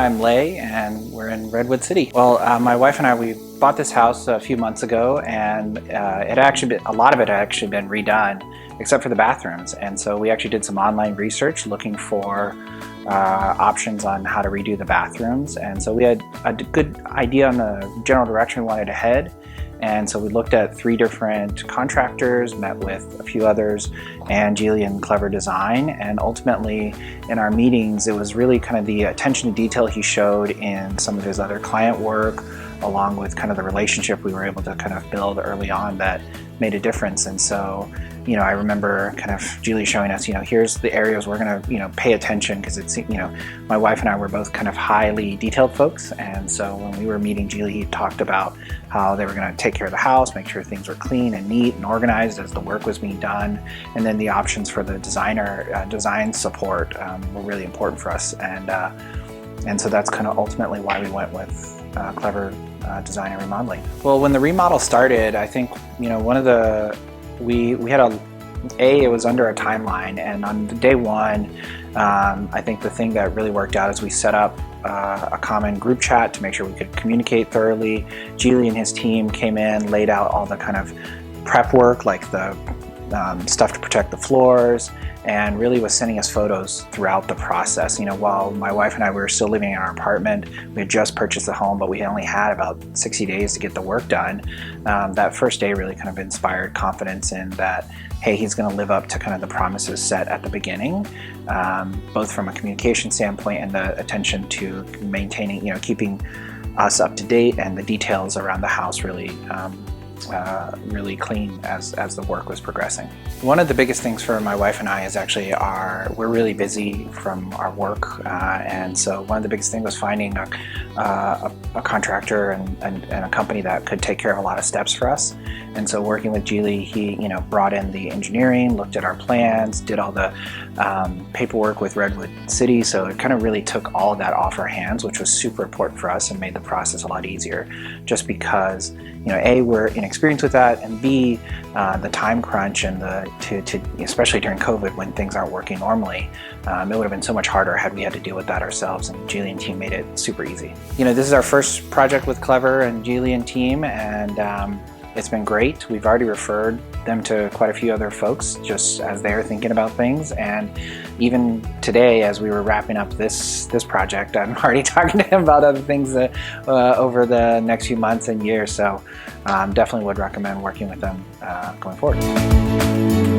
I'm Lay, and we're in Redwood City. Well, my wife and I, we bought this house a few months ago, and a lot of it had actually been redone, except for the bathrooms. And so we actually did some online research looking for options on how to redo the bathrooms. And so we had a good idea on the general direction we wanted to head. And so we looked at 3 different contractors, met with a few others, and Geely and Clever Design. And ultimately, in our meetings, it was really kind of the attention to detail he showed in some of his other client work, along with kind of the relationship we were able to kind of build early on that made a difference. And so, I remember kind of Geely showing us, here's the areas we're going to, pay attention, because it's, my wife and I were both kind of highly detailed folks. And so when we were meeting Geely, he talked about how they were going to take care of the house, make sure things were clean and neat and organized as the work was being done. And then the options for the design support were really important for us. And so that's kind of ultimately why we went with Clever Design and Remodeling. Well, when the remodel started, I think, one of the, we had it was under a timeline, and on day one, I think the thing that really worked out is we set up a common group chat to make sure we could communicate thoroughly. Geely and his team came in, laid out all the kind of prep work, like the stuff to protect the floors, and really was sending us photos throughout the process. While my wife and I were still living in our apartment, we had just purchased a home, but we only had about 60 days to get the work done. That first day really kind of inspired confidence in that, hey, he's going to live up to kind of the promises set at the beginning, both from a communication standpoint and the attention to maintaining, keeping us up to date, and the details around the house really really clean as the work was progressing. One of the biggest things for my wife and I is actually we're really busy from our work, and so one of the biggest things was finding a contractor and a company that could take care of a lot of steps for us. And so working with Geely, he brought in the engineering, looked at our plans, did all the paperwork with Redwood City, so it kind of really took all of that off our hands, which was super important for us and made the process a lot easier, just because A, we're inexperienced with that, and B, the time crunch and especially during COVID when things aren't working normally, it would have been so much harder had we had to deal with that ourselves, and Geely and team made it super easy. This is our first project with Clever and Geely and team, and it's been great. We've already referred them to quite a few other folks just as they're thinking about things, and even today as we were wrapping up this project, I'm already talking to him about other things over the next few months and years, so definitely would recommend working with them going forward.